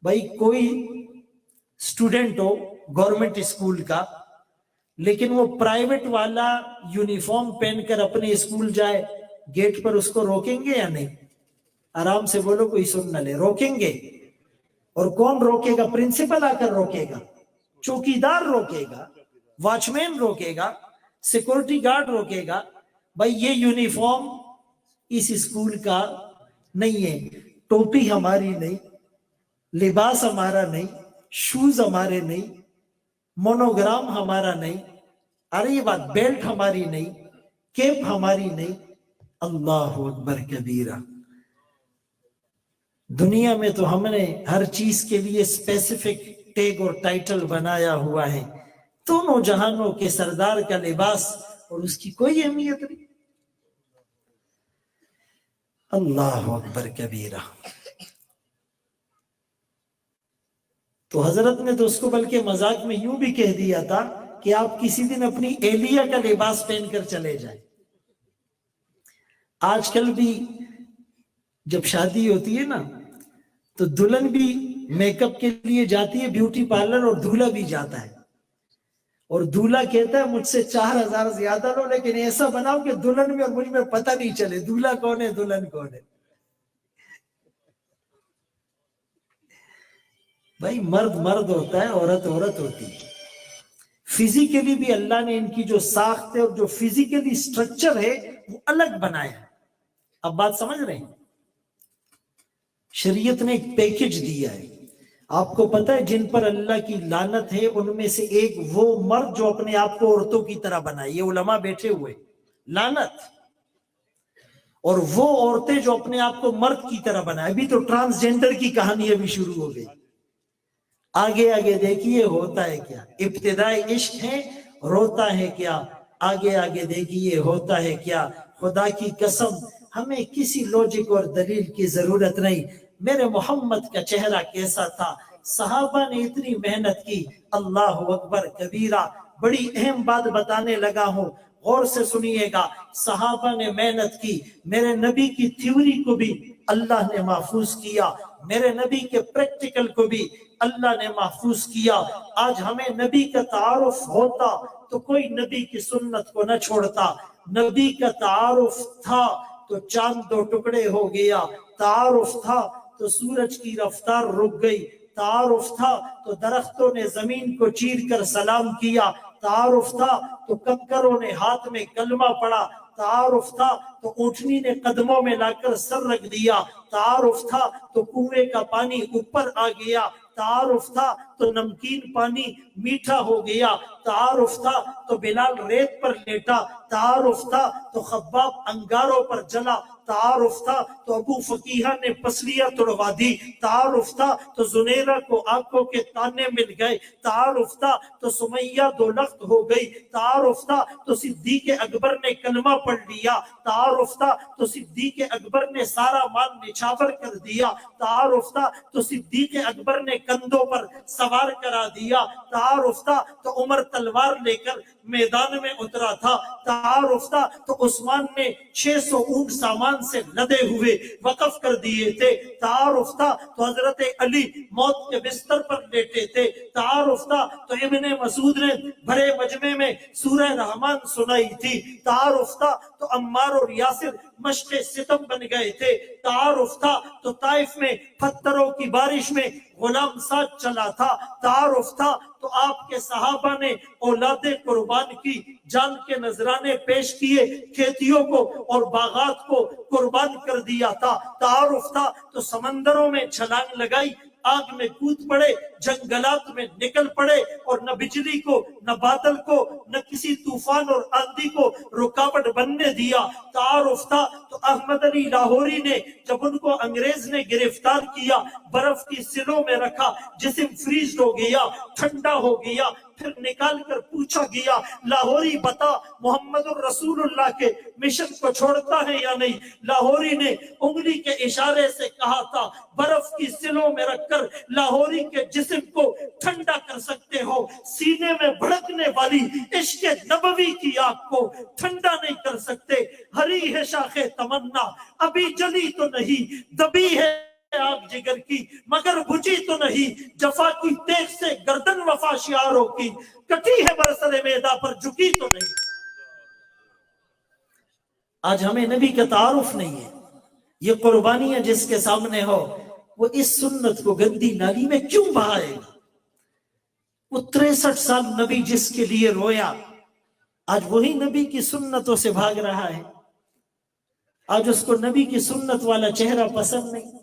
بھائی کوئی اسٹوڈنٹ ہو گورنمنٹ اسکول کا، لیکن وہ پرائیویٹ والا یونیفارم پہن کر اپنے اسکول جائے، گیٹ پر اس کو روکیں گے یا نہیں؟ آرام سے بولو کوئی سن نہ لے. روکیں گے. اور کون روکے گا؟ پرنسپل آ کر روکے گا، چوکیدار روکے گا، واچ مین روکے گا، سیکورٹی گارڈ روکے گا. بھائی یہ یونیفارم اس اسکول کا نہیں ہے، ٹوپی ہماری نہیں، لباس ہمارا نہیں، شوز ہمارے نہیں، مونوگرام ہمارا نہیں، ارے یہ بات بیلٹ ہماری نہیں، کیپ ہماری نہیں. اللہ اکبر کبیرہ. دنیا میں تو ہم نے ہر چیز کے لیے اسپیسیفک ٹیگ اور ٹائٹل بنایا ہوا ہے. دونوں جہانوں کے سردار کا لباس اور اس کی کوئی اہمیت نہیں. اللہ اکبر کبیرہ. تو حضرت نے تو اس کو بلکہ مذاق میں یوں بھی کہہ دیا تھا کہ آپ کسی دن اپنی اہلیہ کا لباس پہن کر چلے جائیں. آج کل بھی جب شادی ہوتی ہے نا تو دلہن بھی میک اپ کے لیے جاتی ہے بیوٹی پارلر، اور دولہا بھی جاتا ہے. اور دولہا کہتا ہے مجھ سے 4,000 زیادہ لو، لیکن ایسا بناؤ کہ دلہن میں اور مجھ میں پتہ نہیں چلے دولہا کون ہے دلہن کون ہے. بھائی مرد مرد ہوتا ہے، عورت عورت ہوتی ہے. فزیکلی بھی اللہ نے ان کی جو ساخت ہے اور جو فزیکلی سٹرکچر ہے وہ الگ بنایا ہے. اب بات سمجھ رہے ہیں؟ شریعت نے ایک پیکج دیا ہے. آپ کو پتہ ہے جن پر اللہ کی لعنت ہے ان میں سے ایک وہ مرد جو اپنے آپ کو عورتوں کی طرح بنائے. یہ علماء بیٹھے ہوئے، لعنت. اور وہ عورتیں جو اپنے آپ کو مرد کی طرح بنائے. ابھی تو ٹرانسجینڈر کی کہانی ابھی شروع ہو گئی. آگے آگے دیکھیے ہوتا ہے کیا. ابتدائی عشق ہے، روتا ہے کیا. آگے آگے دیکھیے ہوتا ہے کیا. خدا کی قسم ہمیں کسی لوجک اور دلیل کی ضرورت نہیں. میرے محمد کا چہرہ کیسا تھا، صحابہ نے اتنی محنت کی. اللہ اکبر کبیرہ. بڑی اہم بات بتانے لگا ہوں، غور سے سنیے گا. صحابہ نے محنت کی. میرے نبی کی تھیوری کو بھی اللہ نے محفوظ کیا، میرے نبی کے پریکٹیکل کو بھی اللہ نے محفوظ کیا. آج ہمیں نبی کا تعارف ہوتا تو کوئی نبی کی سنت کو نہ چھوڑتا. نبی کا تعارف تھا تو چاند 2 ٹکڑے ہو گیا. تعارف تھا تو سورج کی رفتار رک گئی. تعارف تھا تو درختوں نے زمین کو چیر کر سلام کیا. تعارف تھا تو کنکروں نے ہاتھ میں کلمہ پڑھا. تعارف تھا تو اونٹنی نے قدموں میں لا کر سر رکھ دیا. تعارف تھا تو کنویں کا پانی اوپر آ گیا. تعارف تھا تو نمکین پانی میٹھا ہو گیا. تعارف تھا تو بلال ریت پر لیٹا. تعارف تھا تو خباب انگاروں پر جلا. تعارف تھا تو ابو فقیہ نے پسلیاں توڑوا دی. تعارف تھا تو زنیرہ کو آنکھوں کے تانے مل گئے. تعارف تھا تو سمیہ 2 لخت ہو گئی. تعارف تھا تو صدیق اکبر نے کلمہ پڑھ لیا. تعارف تھا تو صدیق اکبر نے سارا مال نچھاور کر دیا. تعارف تھا تو صدیق اکبر نے کندھوں پر سوار کرا دیا. تعارف تھا تو عمر تلوار لے کر میدان میں اترا تھا. تعارف تھا تو عثمان نے 600 اونٹ سامان سے لدے ہوئے وقف کر دیے تھے. تعارف تھا تو حضرت علی موت کے بستر پر لیٹے تھے. تعارف تھا تو ابن مسعود نے بھرے مجمع میں سورہ رحمان سنائی تھی. تعارف تھا تو عمار اور یاسر مشق ستم بن گئے تھے. تعارف تھا تو طائف میں پتھروں کی بارش میں غلام ساتھ چلا تھا. تعارف تھا تو آپ کے صحابہ نے اولادیں قربان کی، جان کے نذرانے پیش کیے، کھیتیوں کو اور باغات کو قربان کر دیا تھا۔ تعارف تھا تو سمندروں میں چھلانگ لگائی، آگ میں کود پڑے، جنگلات میں نکل پڑے، اور نہ بجلی کو، نہ بادل کو، نہ کسی طوفان اور آندھی کو رکاوٹ بننے دیا۔ تعارف تھا تو احمد علی لاہوری نے جب ان کو انگریز نے گرفتار کیا، برف کی سلوں میں رکھا، جسم فریز ہو گیا، ٹھنڈا ہو گیا، پھر نکال کر پوچھا گیا، لاہوری بتا محمد الرسول اللہ کے مشن کو چھوڑتا ہے یا نہیں؟ لاہوری نے انگلی کے اشارے سے کہا تھا، برف کی سلوں میں رکھ کر لاہوری کے جسم کو ٹھنڈا کر سکتے ہو، سینے میں بھڑکنے والی عشق نبوی کی آگ کو ٹھنڈا نہیں کر سکتے۔ ہری ہے شاخ تمنا، ابھی جلی تو نہیں، دبی ہے آگ جگر کی مگر بجھی تو نہیں، جفا کی تیغ سے گردن وفا شعاروں کی، کٹی ہے برسر میدہ پر جھکی تو نہیں۔ آج ہمیں نبی کا تعارف نہیں ہے۔ یہ قربانیاں جس کے سامنے ہو وہ اس سنت کو گندی نالی میں کیوں بہائے گا؟ وہ 63 سال نبی جس کے لیے رویا، آج وہی نبی کی سنتوں سے بھاگ رہا ہے۔ آج اس کو نبی کی سنت والا چہرہ پسند نہیں،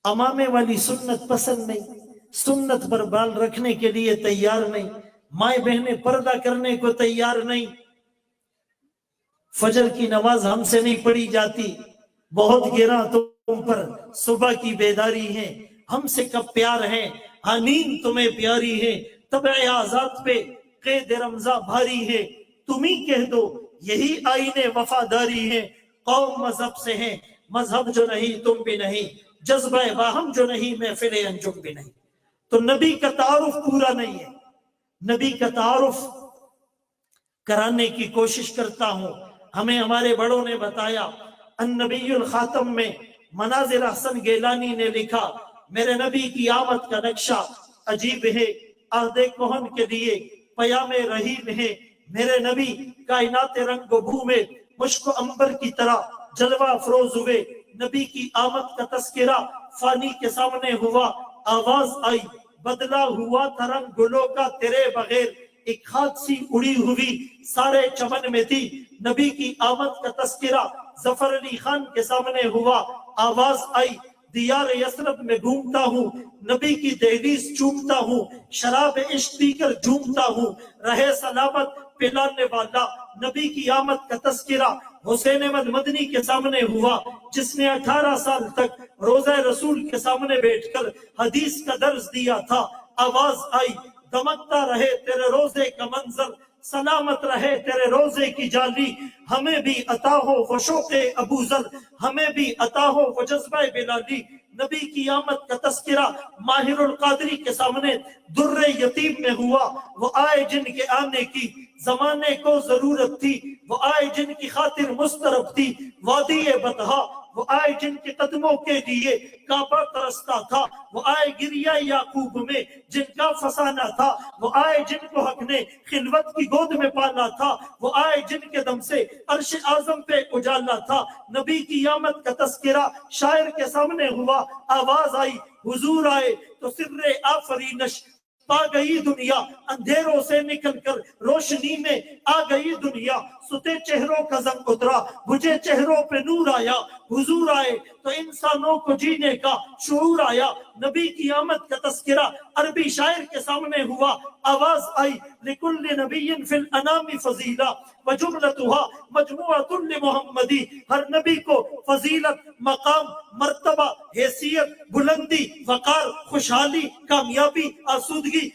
امامے والی سنت پسند نہیں، سنت پر بال رکھنے کے لیے تیار نہیں، مائیں بہنیں پردہ کرنے کو تیار نہیں، فجر کی نماز ہم سے نہیں پڑھی جاتی، بہت گراں تم پر صبح کی بیداری ہے، ہم سے کب پیار ہے، ہاں نیند تمہیں پیاری ہے، طبع آزاد پہ قید رمضاں بھاری ہے، تم ہی کہہ دو یہی آئین وفاداری ہے، قوم مذہب سے ہے، مذہب جو نہیں تم بھی نہیں، جذبہ باہم جو نہیں محفل انجم بھی نہیں۔ تو نبی کا تعارف پورا نہیں ہے۔ نبی کا تعارف کرانے کی کوشش کرتا ہوں۔ ہمیں ہمارے بڑوں نے بتایا، النبی الخاتم میں مناظر حسن گیلانی نے لکھا، میرے نبی کی آمد کا نقشہ عجیب ہے، عہد کہن کے لیے پیام رحیم ہے، میرے نبی کائنات رنگ و بو میں مشک و عنبر کی طرح جلوہ افروز ہوئے، نبی کی آمد کا تذکرہ فانی کے سامنے ہوا، آواز آئی، بدلا ہوا تھا رنگ گلوں کا تیرے بغیر، ایک ہاتھ سی اڑی ہوئی سارے چمن میں تھی، نبی کی آمد کا تذکرہ ظفر علی خان کے سامنے ہوا، آواز آئی، دیار یثرب میں گھومتا ہوں، نبی کی دہلیز چومتا ہوں، شراب عشق پی کر جھومتا ہوں، رہے سلامت پلانے والا، نبی کی آمد کا تذکرہ حسین احمد مدنی کے سامنے ہوا، جس نے 18 سال تک روزہ رسول کے سامنے بیٹھ کر حدیث کا درس دیا تھا، آواز آئی، دمکتا رہے تیرے روزے کا منظر، سلامت رہے تیرے روزے کی جالی، ہمیں بھی عطا ہو وہ شوق ابو ذر، ہمیں بھی عطا ہو وہ جذبہ بلالی۔ نبی کی آمد کا تذکرہ ماہر القادری کے سامنے در یتیم میں ہوا، وہ آئے جن کے آنے کی زمانے کو ضرورت تھی، وہ آئے جن کی خاطر مسترب تھی وادی بطحا، وہ آئے جن کے قدموں کے لیے کعبہ ترستا تھا، وہ آئے گریہ یعقوب میں جن کا فسانہ تھا، وہ آئے جن کو حق نے خلوت کی گود میں پالا تھا، وہ آئے جن کے دم سے عرش اعظم پہ اجالا تھا۔ نبی کی آمد کا تذکرہ شاعر کے سامنے ہوا، آواز آئی، حضور آئے تو سر آفرینش پا گئی دنیا، اندھیروں سے نکل کر روشنی میں آ گئی دنیا، ستے چہروں کا زنگ اترا، بجھے چہروں پہ نور آیا، حضور آئے تو انسانوں کو جینے کا شعور آیا۔ نبی کی آمد کا تذکرہ عربی شاعر کے سامنے ہوا، آواز آئی، لکل نبی فی الانام فضیلہ وجملتها مجموعۃ لمحمدی، ہر نبی کو فضیلت، مقام، مرتبہ، حیثیت، بلندی، وقار، خوشحالی، کامیابی، آسودگی،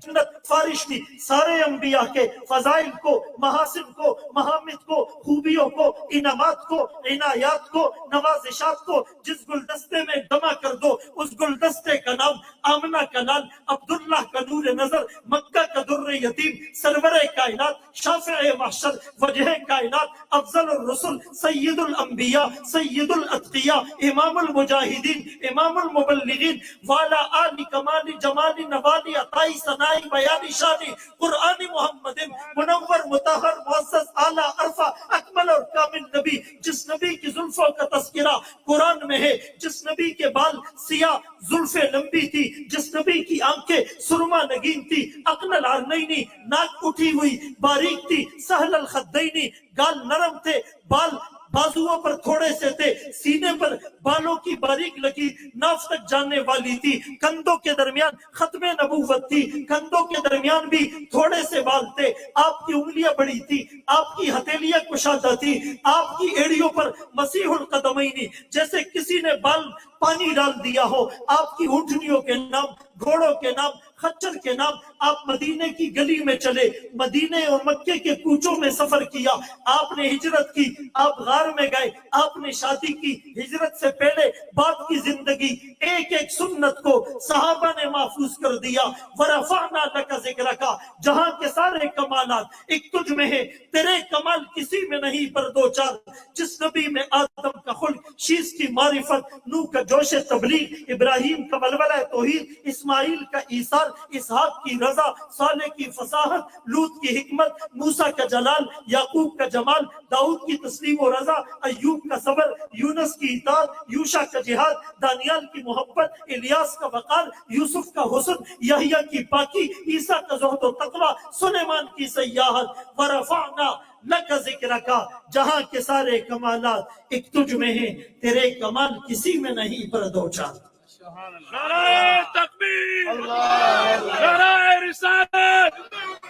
جنت، فارشتی، سارے انبیاء کے فضائل کو، محاسن کو، محامد کو، خوبیوں کو، انعامات کو، عنایات کو، نوازشات کو جس گلدستے میں جمع کر دو، اس گلدستے کا نام آمنہ کا لال، عبداللہ کا نور نظر، مکہ کا در یتیم، سرور کائنات، شافع محشر، وجہ کائنات، افضل الرسل، سید الانبیاء، سید الاتقیاء، امام المجاہدین، امام المبلغین، والا آل کمال جمال نوالی عطائی ثنائی بیانی شانی قرآن محمد منور مطہر معزز اعلیٰ عرفہ اکمل اور کامل कामिल नबी, जिस नबी की जुल्फों का तस्करा कुरान में है, जिस नबी के बाल सिया जुल्फे लंबी थी, जिस नबी की आंखें सुरमा नगीन थी, अकनल आरनैनी नाक उठी हुई बारीक थी, सहलल खद्दैनी गाल नरम थे, बाल बाजुओं पर थोड़े से थे, सीने पर बालों की बारीक लगी नाफ तक जाने वाली थी, कंधों के दरमियान खत्मे नबूवत थी, कंधों के दरमियान भी थोड़े से बाल थे, आपकी उंगलियां बड़ी थी, आपकी हथेलियां कुशादा थी, आपकी एड़ियों पर मसीहुल कदमैनी जैसे किसी ने बाल पानी डाल दिया हो, आपकी ऊँटनियों के नाम, घोड़ों के नाम, खच्चर के नाम, आप मदीने की गली में चले, मदीने और मक्के के कूचों में सफर किया, आपने हिजरत की, आप गार में गए, आपने शादी की, हिजरत से पहले बाद की जिंदगी, एक एक सुन्नत को सहाबा ने महफूज कर दिया। वरफाना लका ज़िक्रका, जहां के सारे कमालात एक तुझ में है, तेरे कमाल किसी में नहीं पर दो चार, जिस नबी में आदम का खुल्क, शीश की मारिफत, नूह का जोश तबलीग, इब्राहिम का वलवला तौहीद, इस्माइल का ईसार, इसहाक की रजा, साले की फसाहत, लूत की हिकमत, मूसा का जलाल, याकूब का जमाल, दाऊद की तस्लीम और रजा, अय्यूब का सबर, यूनुस की इताअत, यूशा का जिहाद, दानियाल की मोहब्बत, इलियास का वकार, यूसुफ का हुस्न, यहिया की पाकी, ईसा का ज़ुहद और तकवा, सुलेमान की सयाहत, वरफाना लका ज़िक्रका, जहां के सारे कमालात एक तुझ में है, तेरे कमाल किसी में नहीं पर दो चार। नाराए तकबीर, नाराए रिसालत,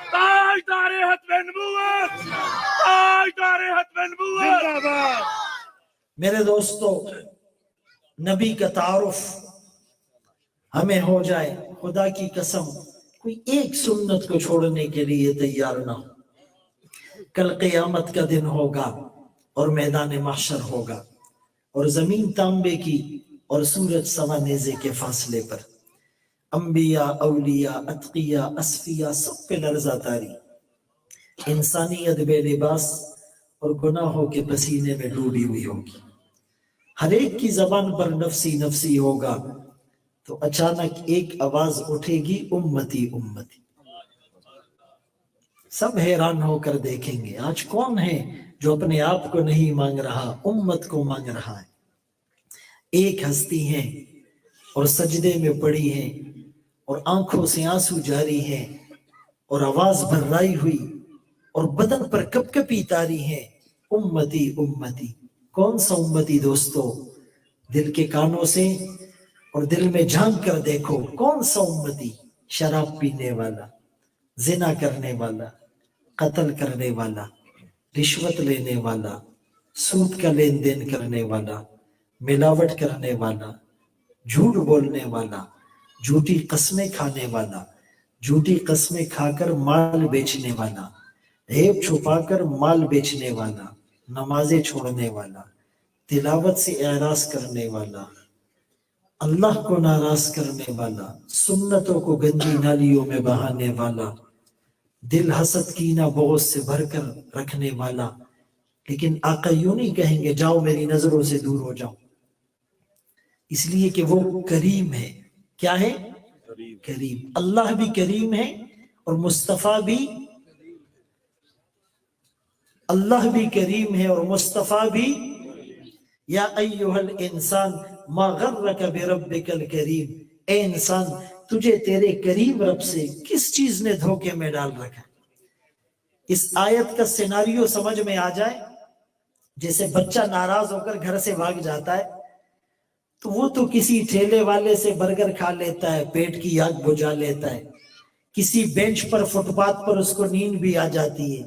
ताजदारे हत्मे नबूवत, ताजदारे हत्मे नबूवत। मेरे दोस्तों, नबी का तारुफ हमें हो जाए, खुदा की कसम कोई एक सुन्नत को छोड़ने के लिए तैयार ना हो। कल क़यामत का दिन होगा और मैदान महशर होगा और जमीन तांबे की और सूरज सवा नेज़े के फासले पर, अंबिया, औलिया, अतकिया, असफिया सब पे लर्ज़ा तारी, इंसानियत बेलिबास और गुनाहों के पसीने में डूबी हुई होगी। हर एक की जबान पर नफसी नफसी होगा तो अचानक एक आवाज उठेगी, उम्मती उम्मती। सब हैरान होकर देखेंगे आज कौन है जो अपने आप को नहीं मांग रहा, उम्मत को मांग रहा है। एक हस्ती है और सजदे में पड़ी है और आंखों से आंसू जारी है और आवाज भर्राई हुई और बदन पर कपकपी तारी है, उम्मती उम्मती। कौन सा उम्मती दोस्तों? दिल के कानों से और दिल में झांक कर देखो, कौन सा उम्मती? शराब पीने वाला, जिना करने वाला, कत्ल करने वाला, रिश्वत लेने वाला, सूद का लेन देन करने वाला, मिलावट करने वाला, झूठ बोलने वाला, झूठी कस्में खाने वाला, झूठी कस्में खाकर माल बेचने वाला, ऐब छुपाकर माल बेचने वाला, नमाजें छोड़ने वाला, तिलावत से एराज करने वाला, अल्लाह को नाराज करने वाला, सुन्नतों को गंदी नालियों में बहाने वाला, दिल हसद कीना बोझ से भरकर रखने वाला। लेकिन आका यूं नहीं कहेंगे जाओ मेरी नजरों से दूर हो जाओ, इसलिए कि वो करीम है। क्या है? करीम। अल्लाह भी करीम है और मुस्तफा भी, अल्लाह भी करीम है और मुस्तफा भी। या अय्युहल इंसान मा गर्रका बिरब्बिकल करीम, ए इंसान तुझे तेरे करीम रब से किस चीज ने धोखे में डाल रखा। इस आयत का सिनारियो समझ में आ जाए, जैसे बच्चा नाराज होकर घर से भाग जाता है तो वो तो किसी ठेले वाले से बर्गर खा लेता है, पेट की आग बुझा लेता है, किसी बेंच पर फुटपाथ पर उसको नींद भी आ जाती है,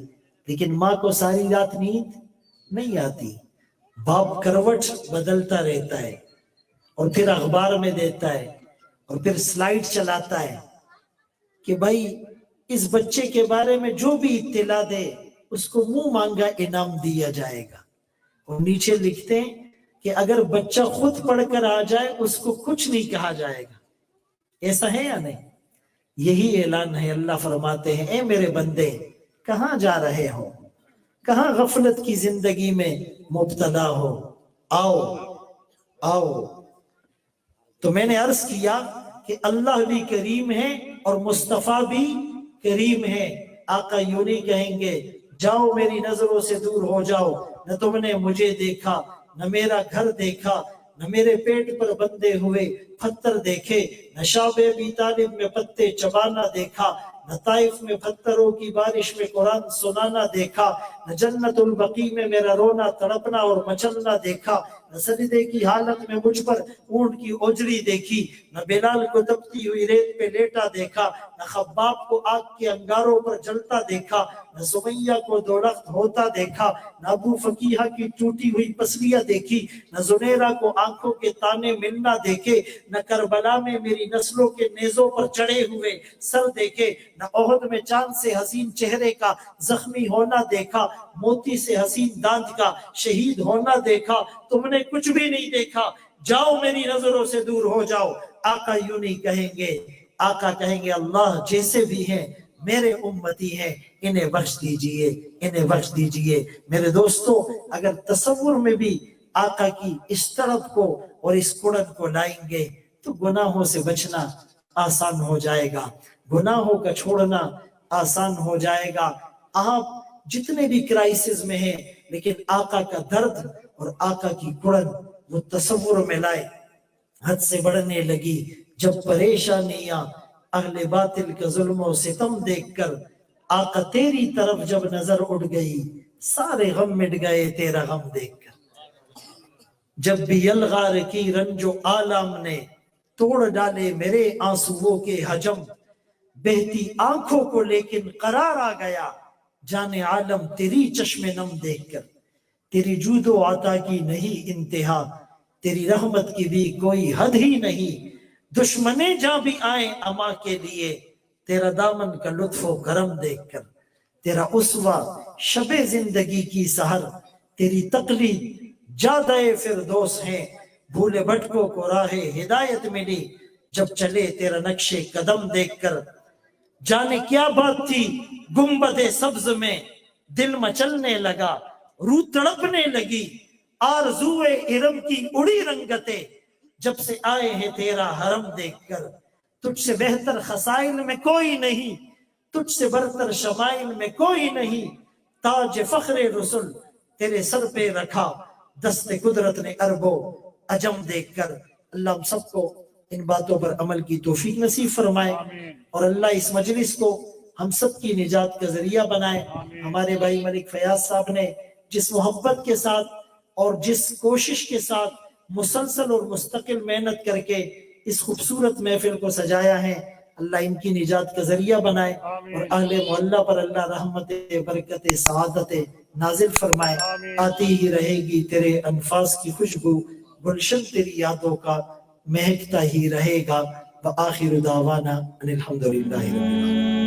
लेकिन माँ को सारी रात नींद नहीं आती। बाप करवट बदलता रहता है और फिर अखबार में देता है और फिर स्लाइड चलाता है कि भाई इस बच्चे के बारे में जो भी इत्तिला दे उसको मुंह मांगा इनाम दिया जाएगा। और नीचे लिखते हैं कि अगर बच्चा खुद पढ़कर आ जाए उसको कुछ नहीं कहा जाएगा। ऐसा है या नहीं? यही ऐलान है। अल्लाह फरमाते हैं, ए मेरे बंदे कहां जा रहे हो, कहां गफलत की जिंदगी में मुब्तला हो, आओ आओ। तो मैंने अर्ज किया कि अल्लाह भी करीम है और मुस्तफा भी करीम है। आका यूं नहीं कहेंगे जाओ मेरी नजरों से दूर हो जाओ, न तुमने मुझे देखा, न मेरा घर देखा, न मेरे पेट पर बंधे हुए पत्थर देखे, न शाबे अबी तालिब में पत्ते चबाना देखा, न ताइफ में पत्थरों की बारिश में कुरान सुनाना देखा, न जन्नतुल बकी में मेरा रोना तड़पना और मचलना देखा, न सजदे की हालत में मुझ पर ऊंट की ओजड़ी देखी, न बिलाल को दबती हुई रेत पे लेटा देखा, न खब्बाब को आग के अंगारों पर जलता देखा, न सुमैया को दोलख्त होता देखा, न अबू फकीहा की टूटी हुई पसलियां देखी, न जुनेरा को आंखों के ताने मिलना देखे, न करबला में मेरी नस्लों के नेजों पर चढ़े हुए सर देखे, न ओहद में चांद से हसीन चेहरे का जख्मी होना देखा, मोती से हसीन दांत का शहीद होना देखा, तुमने कुछ भी नहीं देखा, जाओ मेरी नजरों से दूर हो जाओ। आका यूं नहीं कहेंगे, आका कहेंगे अल्लाह जैसे भी हैं मेरे उम्मती हैं, इन्हें बख्श दीजिए, इन्हें बख्श दीजिए। मेरे दोस्तों, अगर तसव्वुर में भी आका की इस तरफ को और इस कुड़न को लाएंगे तो गुनाहों से बचना आसान हो जाएगा, गुनाहों का छोड़ना आसान हो जाएगा। आप जितने भी क्राइसिस में हैं, लेकिन आका का दर्द और आका की कुड़न वो तसव्वुर में लाए। हद से बढ़ने लगी जब परेशानियां अहले बातिल के जुल्म और सितम देखकर, आका तेरी तरफ जब नजर उड़ गई सारे गम मिट गए तेरा गम देखकर। जब भी यलगार की रंजो आलम ने तोड़ डाले मेरे आंसुओं के हजम, बहती आंखों को लेकिन करार आ गया जाने आलम तेरी चश्मे नम देखकर। तेरी जूदो आता की नहीं इंतहा, तेरी रहमत की भी कोई हद ही नहीं, दुश्मने जहां भी आए अमा के लिए तेरा दामन का लुत्फो करम देखकर। तेरा उसवा शबे जिंदगी की सहर, तेरी तकलीद जादाए फिरदौस है, भूले भटकों को राहे हिदायत मिली जब चले तेरा नक्शे कदम देखकर। जाने क्या बात थी गुंबदे सब्ज में दिल मचलने लगा, रूह तड़पने लगी आरज़ूए इरम की उड़ी रंगते जब से आए हैं तेरा हरम देखकर। तुझसे बेहतर खसाइल में कोई नहीं, तुझसे बरतर शमाइल में कोई नहीं, ताज फख्रे रसूल तेरे सर पे रखा दस्ते कुदरत ने अरबो अजम देखकर। अल्लाह हम सबको इन बातों पर अमल की तौफीक नसीब फरमाए और अल्लाह इस मजलिस को हम सब की निजात का जरिया बनाए। हमारे भाई मलिक फयाज साहब ने जिस मोहब्बत के साथ और जिस कोशिश के साथ मुसलसल और मुस्तकिल मेहनत करके इस खूबसूरत महफिल को सजाया है, अल्लाह इनकी निजात का जरिया बनाए और अहले मोहल्ला पर अल्लाह रहमत बरकत सआदत नाजिल फरमाए। आती ही रहेगी तेरे अनफास की खुशबू, गुलशन तेरी यादों का महकता ही रहेगा। व आखिर दावाना अनिल हम्दुलिल्लाहि रब्बिल आलमीन।